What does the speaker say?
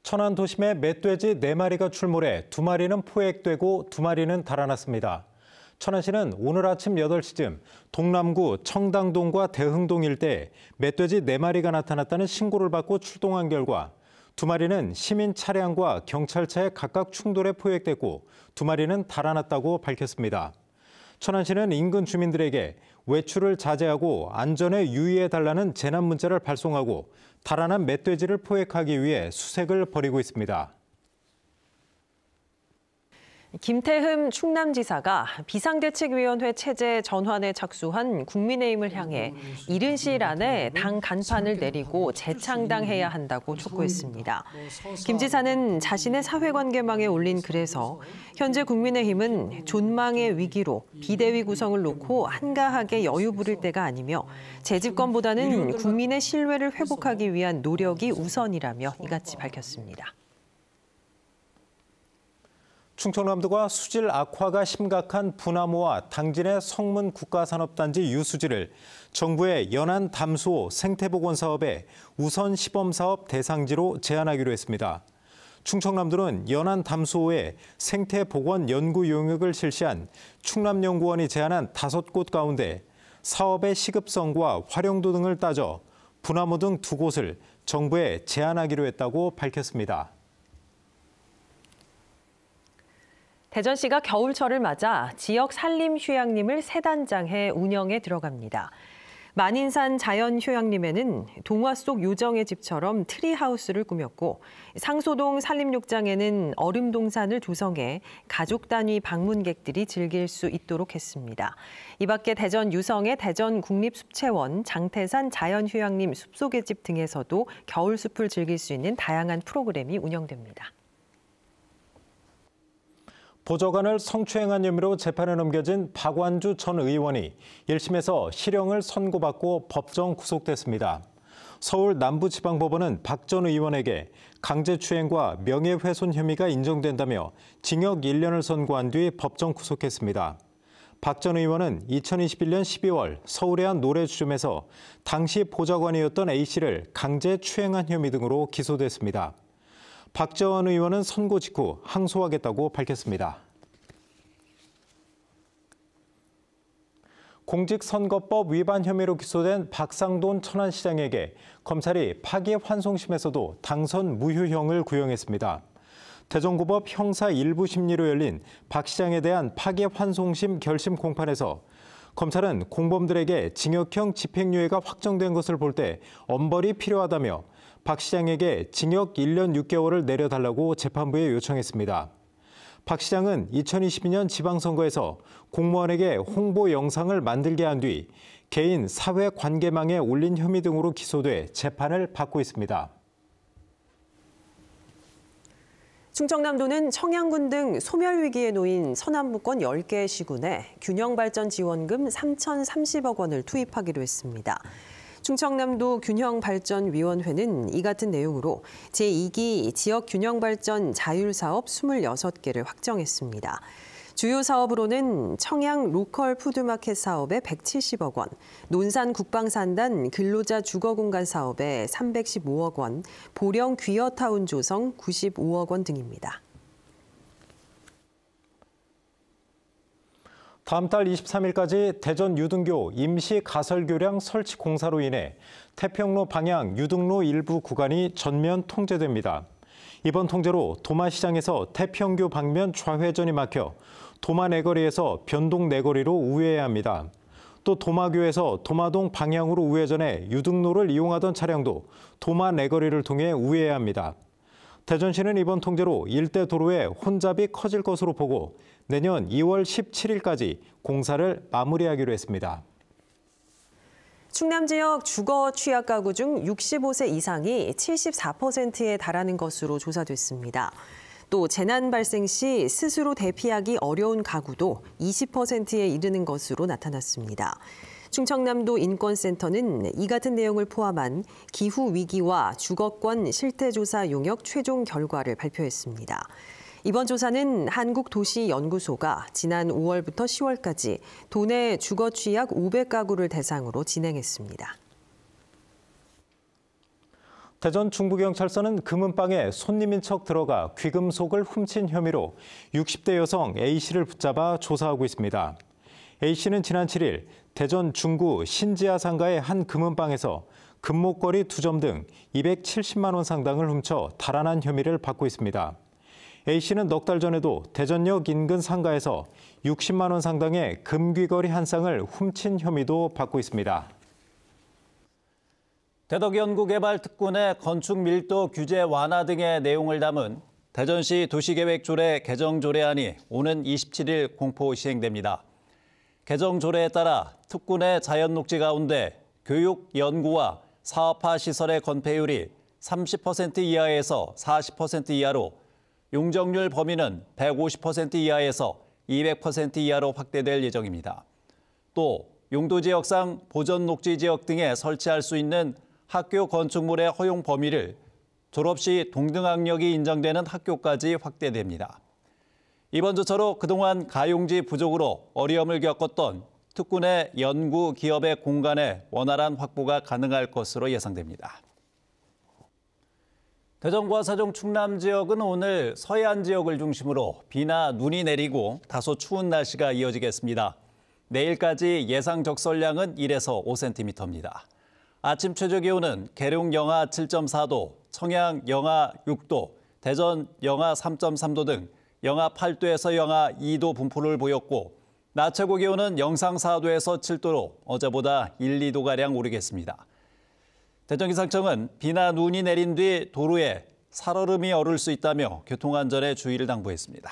천안 도심에 멧돼지 4마리가 출몰해 2마리는 포획되고 2마리는 달아났습니다. 천안시는 오늘 아침 8시쯤 동남구 청당동과 대흥동 일대에 멧돼지 4마리가 나타났다는 신고를 받고 출동한 결과 2마리는 시민 차량과 경찰차에 각각 충돌해 포획됐고 2마리는 달아났다고 밝혔습니다. 천안시는 인근 주민들에게 외출을 자제하고 안전에 유의해달라는 재난 문자를 발송하고 달아난 멧돼지를 포획하기 위해 수색을 벌이고 있습니다. 김태흠 충남지사가 비상대책위원회 체제 전환에 착수한 국민의힘을 향해 이른 시일 안에 당 간판을 내리고 재창당해야 한다고 촉구했습니다. 김 지사는 자신의 사회관계망에 올린 글에서 현재 국민의힘은 존망의 위기로 비대위 구성을 놓고 한가하게 여유 부릴 때가 아니며 재집권보다는 국민의 신뢰를 회복하기 위한 노력이 우선이라며 이같이 밝혔습니다. 충청남도가 수질 악화가 심각한 부나무와 당진의 성문 국가산업단지 유수지를 정부의 연안 담수호 생태복원 사업의 우선 시범사업 대상지로 제안하기로 했습니다. 충청남도는 연안 담수호의 생태복원 연구 용역을 실시한 충남연구원이 제안한 5곳 가운데 사업의 시급성과 활용도 등을 따져 부나무 등 2곳을 정부에 제안하기로 했다고 밝혔습니다. 대전시가 겨울철을 맞아 지역 산림휴양림을 새 단장해 운영에 들어갑니다. 만인산 자연휴양림에는 동화 속 요정의 집처럼 트리하우스를 꾸몄고 상소동 산림욕장에는 얼음동산을 조성해 가족 단위 방문객들이 즐길 수 있도록 했습니다. 이 밖에 대전 유성의 대전국립숲채원, 장태산 자연휴양림 숲속의 집 등에서도 겨울숲을 즐길 수 있는 다양한 프로그램이 운영됩니다. 보좌관을 성추행한 혐의로 재판에 넘겨진 박완주 전 의원이 1심에서 실형을 선고받고 법정 구속됐습니다. 서울 남부지방법원은 박 전 의원에게 강제추행과 명예훼손 혐의가 인정된다며 징역 1년을 선고한 뒤 법정 구속했습니다. 박 전 의원은 2021년 12월 서울의 한 노래주점에서 당시 보좌관이었던 A씨를 강제추행한 혐의 등으로 기소됐습니다. 박 전 의원은 선고 직후 항소하겠다고 밝혔습니다. 공직선거법 위반 혐의로 기소된 박상돈 천안시장에게 검찰이 파기환송심에서도 당선 무효형을 구형했습니다. 대전고법 형사 1부 심리로 열린 박 시장에 대한 파기환송심 결심 공판에서 검찰은 공범들에게 징역형 집행유예가 확정된 것을 볼 때 엄벌이 필요하다며 박 시장에게 징역 1년 6개월을 내려달라고 재판부에 요청했습니다. 박 시장은 2022년 지방선거에서 공무원에게 홍보 영상을 만들게 한 뒤 개인 사회관계망에 올린 혐의 등으로 기소돼 재판을 받고 있습니다. 충청남도는 청양군 등 소멸위기에 놓인 서남부권 10개 시군에 균형발전 지원금 3,030억 원을 투입하기로 했습니다. 충청남도 균형발전위원회는 이 같은 내용으로 제2기 지역균형발전 자율사업 26개를 확정했습니다. 주요 사업으로는 청양 로컬 푸드마켓 사업에 170억 원, 논산 국방산단 근로자 주거공간 사업에 315억 원, 보령 귀어타운 조성 95억 원 등입니다. 다음 달 23일까지 대전 유등교 임시 가설교량 설치 공사로 인해 태평로 방향 유등로 일부 구간이 전면 통제됩니다. 이번 통제로 도마시장에서 태평교 방면 좌회전이 막혀 도마 내거리에서 변동 내거리로 우회해야 합니다. 또 도마교에서 도마동 방향으로 우회전해 유등로를 이용하던 차량도 도마 내거리를 통해 우회해야 합니다. 대전시는 이번 통제로 일대 도로에 혼잡이 커질 것으로 보고 내년 2월 17일까지 공사를 마무리하기로 했습니다. 충남 지역 주거 취약 가구 중 65세 이상이 74%에 달하는 것으로 조사됐습니다. 또 재난 발생 시 스스로 대피하기 어려운 가구도 20%에 이르는 것으로 나타났습니다. 충청남도 인권센터는 이 같은 내용을 포함한 기후위기와 주거권 실태조사 용역 최종 결과를 발표했습니다. 이번 조사는 한국도시연구소가 지난 5월부터 10월까지 도내 주거 취약 500가구를 대상으로 진행했습니다. 대전 중부경찰서는 금은방에 손님인 척 들어가 귀금속을 훔친 혐의로 60대 여성 A씨를 붙잡아 조사하고 있습니다. A씨는 지난 7일 대전 중구 신지아 상가의 한 금은방에서 금목걸이 2점 등 270만 원 상당을 훔쳐 달아난 혐의를 받고 있습니다. A씨는 넉 달 전에도 대전역 인근 상가에서 60만 원 상당의 금귀걸이 한 쌍을 훔친 혐의도 받고 있습니다. 대덕연구개발특군의 건축 밀도 규제 완화 등의 내용을 담은 대전시 도시계획조례 개정조례안이 오는 27일 공포 시행됩니다. 개정조례에 따라 특군의 자연녹지 가운데 교육, 연구와 사업화 시설의 건폐율이 30% 이하에서 40% 이하로, 용적률 범위는 150% 이하에서 200% 이하로 확대될 예정입니다. 또 용도지역상 보전녹지지역 등에 설치할 수 있는 학교 건축물의 허용 범위를 졸업 시 동등학력이 인정되는 학교까지 확대됩니다. 이번 조처로 그동안 가용지 부족으로 어려움을 겪었던 특군의 연구 기업의 공간의 원활한 확보가 가능할 것으로 예상됩니다. 대전과 세종 충남 지역은 오늘 서해안 지역을 중심으로 비나 눈이 내리고 다소 추운 날씨가 이어지겠습니다. 내일까지 예상 적설량은 1에서 5cm입니다. 아침 최저 기온은 계룡 영하 7.4도, 청양 영하 6도, 대전 영하 3.3도 등 영하 8도에서 영하 2도 분포를 보였고, 낮 최고 기온은 영상 4도에서 7도로 어제보다 1, 2도가량 오르겠습니다. 대전기상청은 비나 눈이 내린 뒤 도로에 살얼음이 오를 수 있다며 교통안전에 주의를 당부했습니다.